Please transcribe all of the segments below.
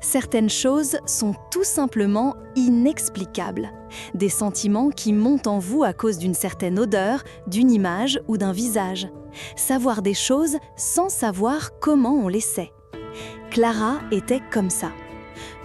Certaines choses sont tout simplement inexplicables. Des sentiments qui montent en vous à cause d'une certaine odeur, d'une image ou d'un visage. Savoir des choses sans savoir comment on les sait. Clara était comme ça.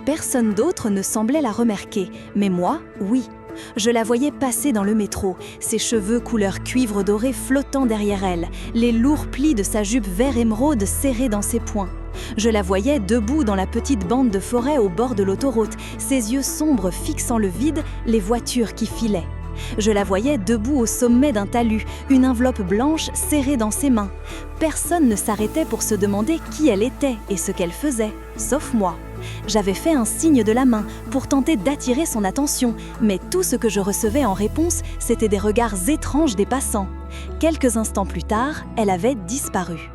Personne d'autre ne semblait la remarquer, mais moi, oui. Je la voyais passer dans le métro, ses cheveux couleur cuivre doré flottant derrière elle, les lourds plis de sa jupe vert émeraude serrés dans ses poings. Je la voyais debout dans la petite bande de forêt au bord de l'autoroute, ses yeux sombres fixant le vide, les voitures qui filaient. Je la voyais debout au sommet d'un talus, une enveloppe blanche serrée dans ses mains. Personne ne s'arrêtait pour se demander qui elle était et ce qu'elle faisait, sauf moi. J'avais fait un signe de la main pour tenter d'attirer son attention, mais tout ce que je recevais en réponse, c'était des regards étranges des passants. Quelques instants plus tard, elle avait disparu.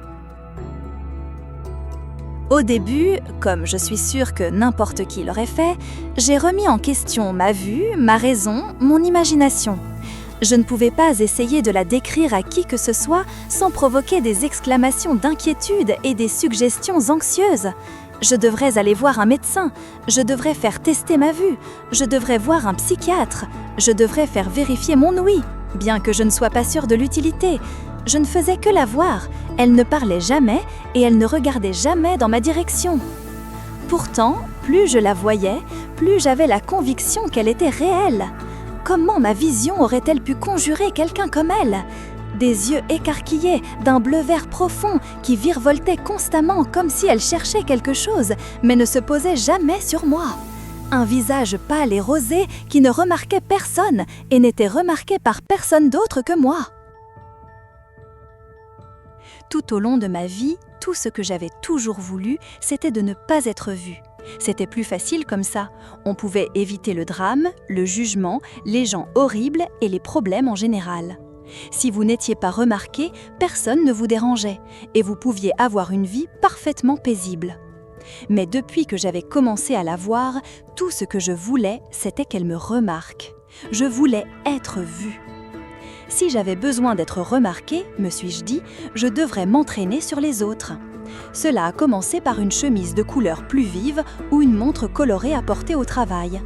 Au début, comme je suis sûre que n'importe qui l'aurait fait, j'ai remis en question ma vue, ma raison, mon imagination. Je ne pouvais pas essayer de la décrire à qui que ce soit sans provoquer des exclamations d'inquiétude et des suggestions anxieuses. Je devrais aller voir un médecin, je devrais faire tester ma vue, je devrais voir un psychiatre, je devrais faire vérifier mon ouïe, bien que je ne sois pas sûre de l'utilité. Je ne faisais que la voir, elle ne parlait jamais et elle ne regardait jamais dans ma direction. Pourtant, plus je la voyais, plus j'avais la conviction qu'elle était réelle. Comment ma vision aurait-elle pu conjurer quelqu'un comme elle ? Des yeux écarquillés, d'un bleu-vert profond qui virevoltait constamment comme si elle cherchait quelque chose, mais ne se posait jamais sur moi. Un visage pâle et rosé qui ne remarquait personne et n'était remarqué par personne d'autre que moi. Tout au long de ma vie, tout ce que j'avais toujours voulu, c'était de ne pas être vue. C'était plus facile comme ça. On pouvait éviter le drame, le jugement, les gens horribles et les problèmes en général. Si vous n'étiez pas remarqué, personne ne vous dérangeait et vous pouviez avoir une vie parfaitement paisible. Mais depuis que j'avais commencé à la voir, tout ce que je voulais, c'était qu'elle me remarque. Je voulais être vue. Si j'avais besoin d'être remarquée, me suis-je dit, je devrais m'entraîner sur les autres. Cela a commencé par une chemise de couleur plus vive ou une montre colorée à porter au travail.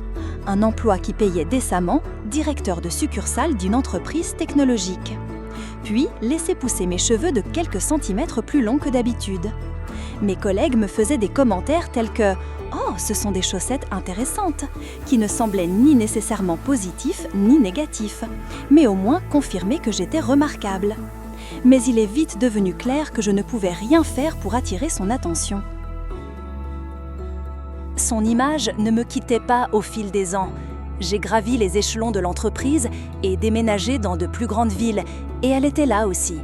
Un emploi qui payait décemment, directeur de succursale d'une entreprise technologique. Puis, laisser pousser mes cheveux de quelques centimètres plus longs que d'habitude. Mes collègues me faisaient des commentaires tels que « Oh, ce sont des chaussettes intéressantes », qui ne semblaient ni nécessairement positifs ni négatifs, mais au moins confirmaient que j'étais remarquable. Mais il est vite devenu clair que je ne pouvais rien faire pour attirer son attention. Son image ne me quittait pas au fil des ans. J'ai gravi les échelons de l'entreprise et déménagé dans de plus grandes villes, et elle était là aussi.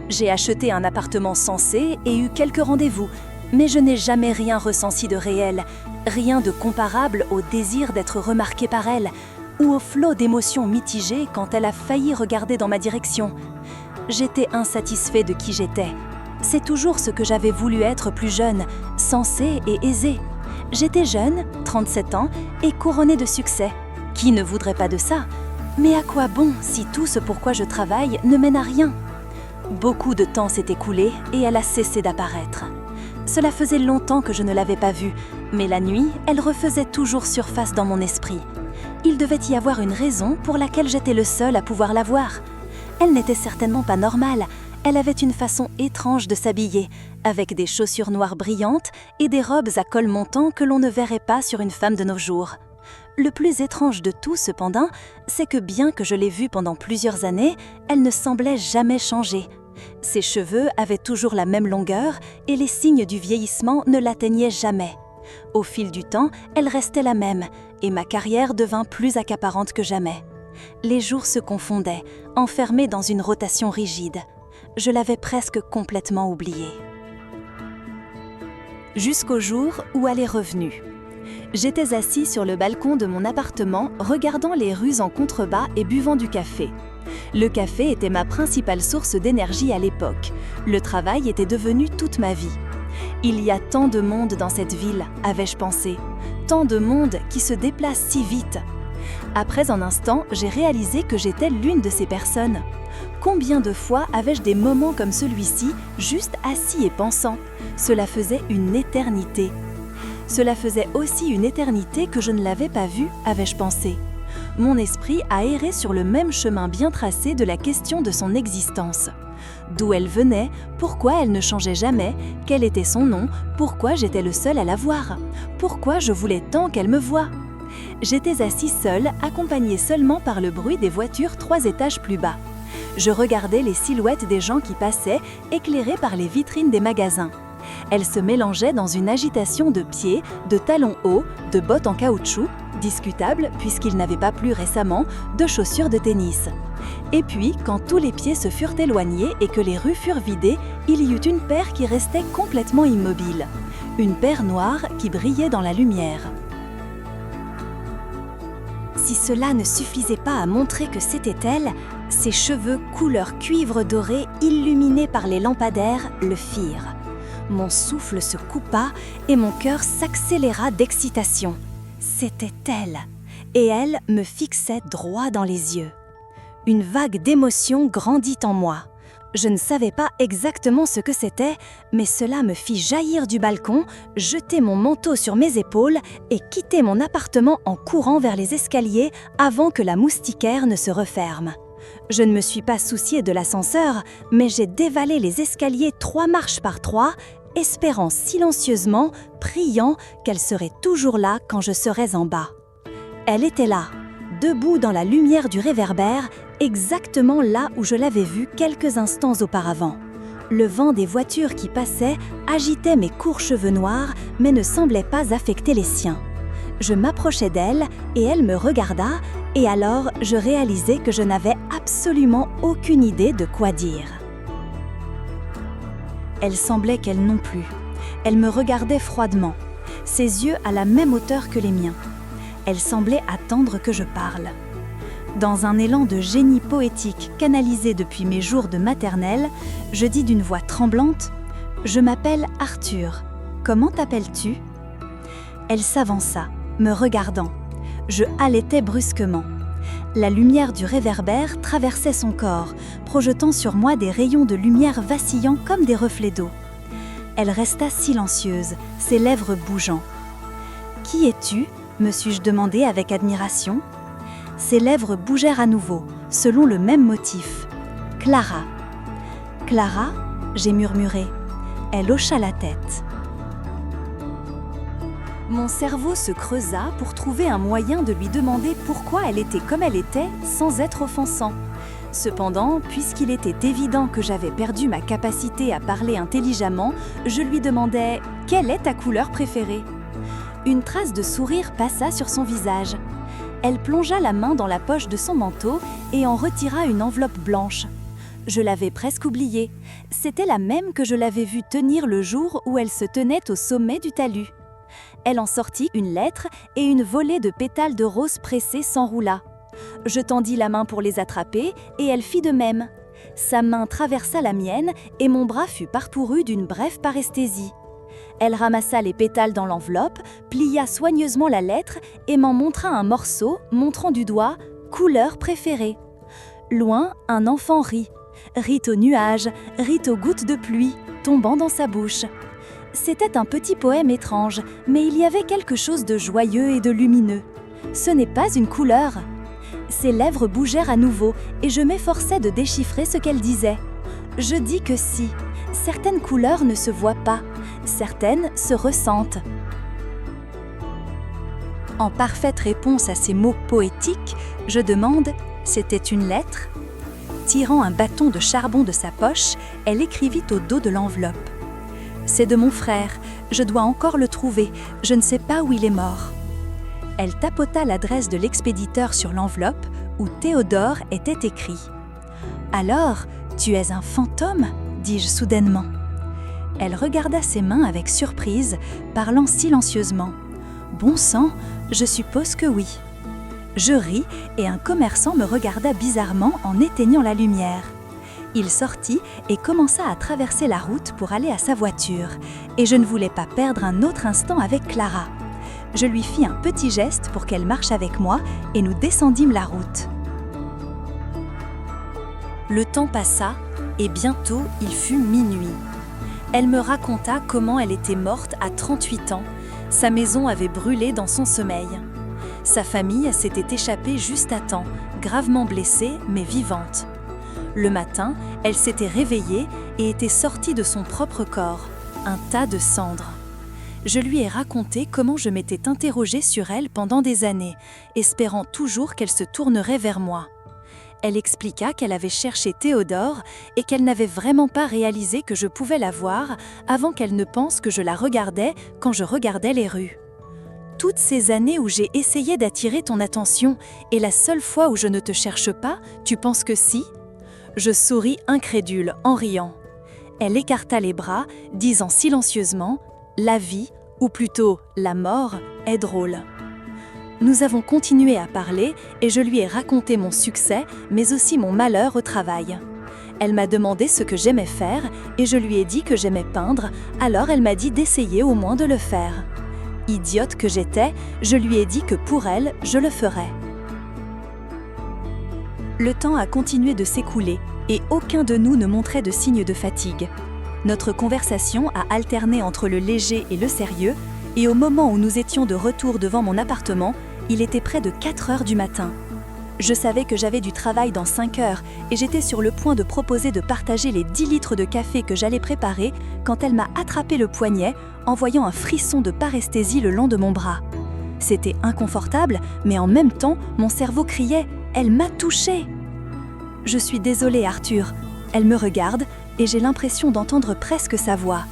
J'ai acheté un appartement sensé et eu quelques rendez-vous, mais je n'ai jamais rien ressenti de réel, rien de comparable au désir d'être remarqué par elle, ou au flot d'émotions mitigées quand elle a failli regarder dans ma direction. J'étais insatisfait de qui j'étais. C'est toujours ce que j'avais voulu être plus jeune, sensé et aisé. J'étais jeune, 37 ans, et couronnée de succès. Qui ne voudrait pas de ça ? Mais à quoi bon si tout ce pourquoi je travaille ne mène à rien ? Beaucoup de temps s'est écoulé et elle a cessé d'apparaître. Cela faisait longtemps que je ne l'avais pas vue, mais la nuit, elle refaisait toujours surface dans mon esprit. Il devait y avoir une raison pour laquelle j'étais le seul à pouvoir la voir. Elle n'était certainement pas normale. Elle avait une façon étrange de s'habiller, avec des chaussures noires brillantes et des robes à col montant que l'on ne verrait pas sur une femme de nos jours. Le plus étrange de tout, cependant, c'est que bien que je l'ai vue pendant plusieurs années, elle ne semblait jamais changer. Ses cheveux avaient toujours la même longueur et les signes du vieillissement ne l'atteignaient jamais. Au fil du temps, elle restait la même et ma carrière devint plus accaparante que jamais. Les jours se confondaient, enfermés dans une rotation rigide. Je l'avais presque complètement oubliée. Jusqu'au jour où elle est revenue. J'étais assis sur le balcon de mon appartement, regardant les rues en contrebas et buvant du café. Le café était ma principale source d'énergie à l'époque. Le travail était devenu toute ma vie. Il y a tant de monde dans cette ville, avais-je pensé. Tant de monde qui se déplace si vite. Après un instant, j'ai réalisé que j'étais l'une de ces personnes. Combien de fois avais-je des moments comme celui-ci, juste assis et pensant ? Cela faisait une éternité. Cela faisait aussi une éternité que je ne l'avais pas vue, avais-je pensé. Mon esprit a erré sur le même chemin bien tracé de la question de son existence. D'où elle venait, pourquoi elle ne changeait jamais, quel était son nom, pourquoi j'étais le seul à la voir, pourquoi je voulais tant qu'elle me voie. J'étais assis seul, accompagné seulement par le bruit des voitures 3 étages plus bas. Je regardais les silhouettes des gens qui passaient, éclairées par les vitrines des magasins. Elles se mélangeaient dans une agitation de pieds, de talons hauts, de bottes en caoutchouc, discutables puisqu'il n'avait pas plu récemment, de chaussures de tennis. Et puis, quand tous les pieds se furent éloignés et que les rues furent vidées, il y eut une paire qui restait complètement immobile. Une paire noire qui brillait dans la lumière. Si cela ne suffisait pas à montrer que c'était elle, ses cheveux couleur cuivre doré illuminés par les lampadaires le firent. Mon souffle se coupa et mon cœur s'accéléra d'excitation. C'était elle, et elle me fixait droit dans les yeux. Une vague d'émotion grandit en moi. Je ne savais pas exactement ce que c'était, mais cela me fit jaillir du balcon, jeter mon manteau sur mes épaules et quitter mon appartement en courant vers les escaliers avant que la moustiquaire ne se referme. Je ne me suis pas souciée de l'ascenseur, mais j'ai dévalé les escaliers 3 marches par 3, espérant silencieusement, priant qu'elle serait toujours là quand je serais en bas. Elle était là, debout dans la lumière du réverbère, exactement là où je l'avais vue quelques instants auparavant. Le vent des voitures qui passaient agitait mes courts cheveux noirs, mais ne semblait pas affecter les siens. Je m'approchai d'elle et elle me regarda, et alors je réalisai que je n'avais absolument aucune idée de quoi dire. Elle semblait qu'elle non plus. Elle me regardait froidement, ses yeux à la même hauteur que les miens. Elle semblait attendre que je parle. Dans un élan de génie poétique canalisé depuis mes jours de maternelle, je dis d'une voix tremblante « Je m'appelle Arthur. Comment t'appelles-tu » Elle s'avança, me regardant. Je halètais brusquement. La lumière du réverbère traversait son corps, projetant sur moi des rayons de lumière vacillant comme des reflets d'eau. Elle resta silencieuse, ses lèvres bougeant. « Qui es-tu » me suis-je demandé avec admiration. Ses lèvres bougèrent à nouveau, selon le même motif. « Clara. »« Clara » j'ai murmuré. Elle hocha la tête. Mon cerveau se creusa pour trouver un moyen de lui demander pourquoi elle était comme elle était sans être offensant. Cependant, puisqu'il était évident que j'avais perdu ma capacité à parler intelligemment, je lui demandai « Quelle est ta couleur préférée ?» Une trace de sourire passa sur son visage. Elle plongea la main dans la poche de son manteau et en retira une enveloppe blanche. Je l'avais presque oubliée. C'était la même que je l'avais vue tenir le jour où elle se tenait au sommet du talus. Elle en sortit une lettre et une volée de pétales de rose pressés s'enroula. Je tendis la main pour les attraper et elle fit de même. Sa main traversa la mienne et mon bras fut parcouru d'une brève paresthésie. Elle ramassa les pétales dans l'enveloppe, plia soigneusement la lettre et m'en montra un morceau, montrant du doigt « couleur préférée ». Loin, un enfant rit aux nuages, rit aux gouttes de pluie, tombant dans sa bouche. C'était un petit poème étrange, mais il y avait quelque chose de joyeux et de lumineux. Ce n'est pas une couleur. Ses lèvres bougèrent à nouveau et je m'efforçai de déchiffrer ce qu'elle disait. Je dis que si, certaines couleurs ne se voient pas, certaines se ressentent. En parfaite réponse à ces mots poétiques, je demande « C'était une lettre ?» Tirant un bâton de charbon de sa poche, elle écrivit au dos de l'enveloppe. « C'est de mon frère, je dois encore le trouver, je ne sais pas où il est mort. » Elle tapota l'adresse de l'expéditeur sur l'enveloppe où Théodore était écrit. « Alors, tu es un fantôme ?» dis-je soudainement. Elle regarda ses mains avec surprise, parlant silencieusement. « Bon sang, je suppose que oui. » Je ris et un commerçant me regarda bizarrement en éteignant la lumière. Il sortit et commença à traverser la route pour aller à sa voiture, et je ne voulais pas perdre un autre instant avec Clara. Je lui fis un petit geste pour qu'elle marche avec moi et nous descendîmes la route. Le temps passa et bientôt il fut minuit. Elle me raconta comment elle était morte à 38 ans, Sa maison avait brûlé dans son sommeil. Sa famille s'était échappée juste à temps, gravement blessée mais vivante. Le matin, elle s'était réveillée et était sortie de son propre corps, un tas de cendres. Je lui ai raconté comment je m'étais interrogée sur elle pendant des années, espérant toujours qu'elle se tournerait vers moi. Elle expliqua qu'elle avait cherché Théodore et qu'elle n'avait vraiment pas réalisé que je pouvais la voir avant qu'elle ne pense que je la regardais quand je regardais les rues. Toutes ces années où j'ai essayé d'attirer ton attention et la seule fois où je ne te cherche pas, tu penses que si ? Je souris incrédule en riant. Elle écarta les bras, disant silencieusement « La vie, ou plutôt la mort, est drôle ». Nous avons continué à parler et je lui ai raconté mon succès, mais aussi mon malheur au travail. Elle m'a demandé ce que j'aimais faire et je lui ai dit que j'aimais peindre, alors elle m'a dit d'essayer au moins de le faire. Idiote que j'étais, je lui ai dit que pour elle, je le ferais. Le temps a continué de s'écouler et aucun de nous ne montrait de signes de fatigue. Notre conversation a alterné entre le léger et le sérieux, et au moment où nous étions de retour devant mon appartement, il était près de 4 heures du matin. Je savais que j'avais du travail dans 5 heures et j'étais sur le point de proposer de partager les 10 litres de café que j'allais préparer quand elle m'a attrapé le poignet en voyant un frisson de paresthésie le long de mon bras. C'était inconfortable, mais en même temps, mon cerveau criait « Elle m'a touchée !» Je suis désolée, Arthur. Elle me regarde et j'ai l'impression d'entendre presque sa voix.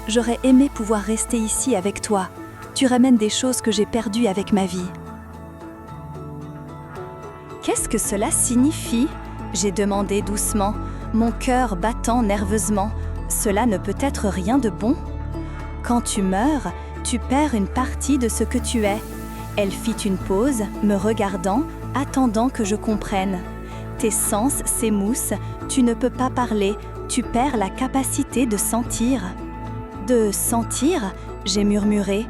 J'aurais aimé pouvoir rester ici avec toi. Tu ramènes des choses que j'ai perdues avec ma vie. Qu'est-ce que cela signifie ? J'ai demandé doucement, mon cœur battant nerveusement. Cela ne peut être rien de bon. Quand tu meurs, tu perds une partie de ce que tu es. Elle fit une pause, me regardant, attendant que je comprenne. Tes sens s'émoussent, tu ne peux pas parler, tu perds la capacité de sentir. De sentir ? J'ai murmuré.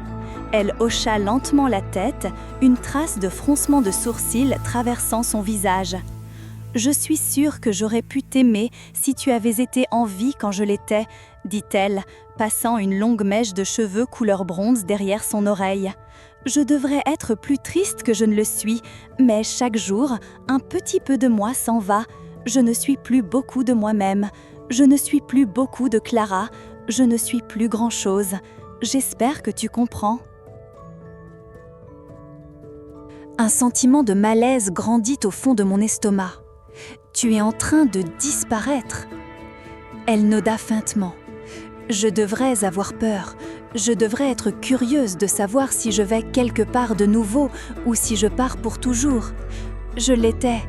Elle hocha lentement la tête, une trace de froncement de sourcils traversant son visage. « Je suis sûre que j'aurais pu t'aimer si tu avais été en vie quand je l'étais, » dit-elle, passant une longue mèche de cheveux couleur bronze derrière son oreille. « Je devrais être plus triste que je ne le suis, mais chaque jour, un petit peu de moi s'en va. Je ne suis plus beaucoup de moi-même. Je ne suis plus beaucoup de Clara. Je ne suis plus grand-chose. J'espère que tu comprends. » Un sentiment de malaise grandit au fond de mon estomac. « Tu es en train de disparaître. » Elle noda feintement. « Je devrais avoir peur. Je devrais être curieuse de savoir si je vais quelque part de nouveau ou si je pars pour toujours. Je l'étais,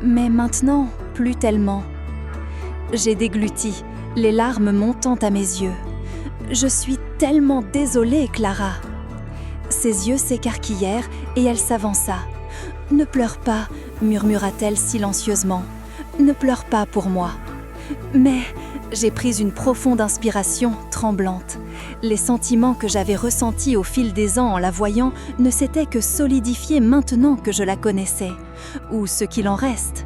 mais maintenant, plus tellement. » J'ai dégluti, les larmes montant à mes yeux. « Je suis tellement désolée, Clara. » Ses yeux s'écarquillèrent et elle s'avança. « Ne pleure pas, » murmura-t-elle silencieusement. « Ne pleure pas pour moi. » Mais j'ai pris une profonde inspiration, tremblante. Les sentiments que j'avais ressentis au fil des ans en la voyant ne s'étaient que solidifiés maintenant que je la connaissais, ou ce qu'il en reste.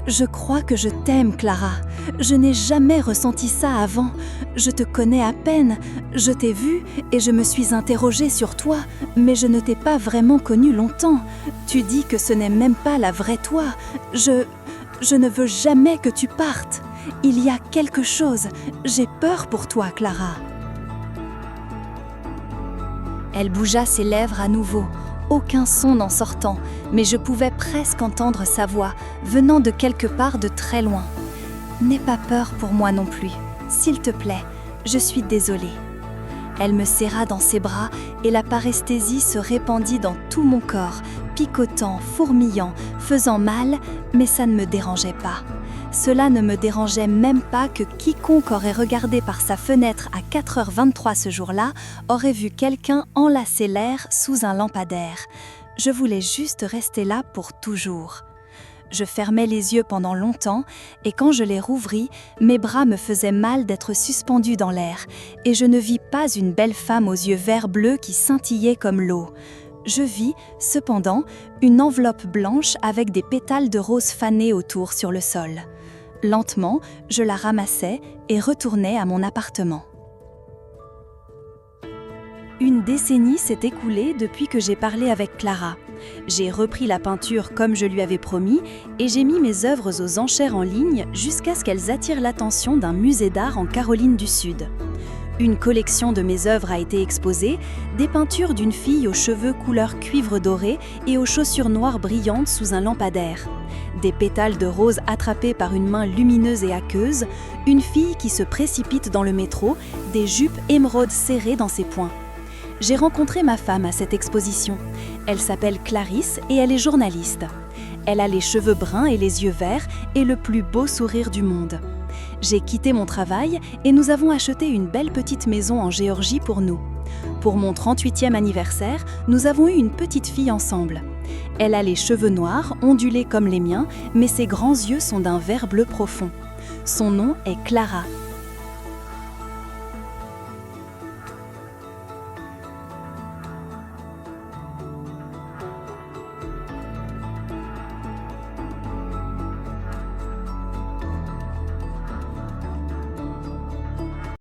« Je crois que je t'aime, Clara. Je n'ai jamais ressenti ça avant. Je te connais à peine. Je t'ai vue et je me suis interrogée sur toi, mais je ne t'ai pas vraiment connue longtemps. Tu dis que ce n'est même pas la vraie toi. Je ne veux jamais que tu partes. Il y a quelque chose. J'ai peur pour toi, Clara. » Elle bougea ses lèvres à nouveau. Aucun son n'en sortant, mais je pouvais presque entendre sa voix, venant de quelque part de très loin. « N'aie pas peur pour moi non plus. S'il te plaît, je suis désolée. » Elle me serra dans ses bras et la paresthésie se répandit dans tout mon corps, picotant, fourmillant, faisant mal, mais ça ne me dérangeait pas. Cela ne me dérangeait même pas que quiconque aurait regardé par sa fenêtre à 4h23 ce jour-là aurait vu quelqu'un enlacer l'air sous un lampadaire. Je voulais juste rester là pour toujours. Je fermais les yeux pendant longtemps et quand je les rouvris, mes bras me faisaient mal d'être suspendus dans l'air et je ne vis pas une belle femme aux yeux vert bleu qui scintillait comme l'eau. Je vis, cependant, une enveloppe blanche avec des pétales de rose fanés autour sur le sol. Lentement, je la ramassai et retournai à mon appartement. Une décennie s'est écoulée depuis que j'ai parlé avec Clara. J'ai repris la peinture comme je lui avais promis et j'ai mis mes œuvres aux enchères en ligne jusqu'à ce qu'elles attirent l'attention d'un musée d'art en Caroline du Sud. Une collection de mes œuvres a été exposée, des peintures d'une fille aux cheveux couleur cuivre doré et aux chaussures noires brillantes sous un lampadaire. Des pétales de rose attrapés par une main lumineuse et aqueuse, une fille qui se précipite dans le métro, des jupes émeraudes serrées dans ses poings. J'ai rencontré ma femme à cette exposition. Elle s'appelle Clarisse et elle est journaliste. Elle a les cheveux bruns et les yeux verts et le plus beau sourire du monde. J'ai quitté mon travail et nous avons acheté une belle petite maison en Géorgie pour nous. Pour mon 38e anniversaire, nous avons eu une petite fille ensemble. Elle a les cheveux noirs, ondulés comme les miens, mais ses grands yeux sont d'un vert bleu profond. Son nom est Clara.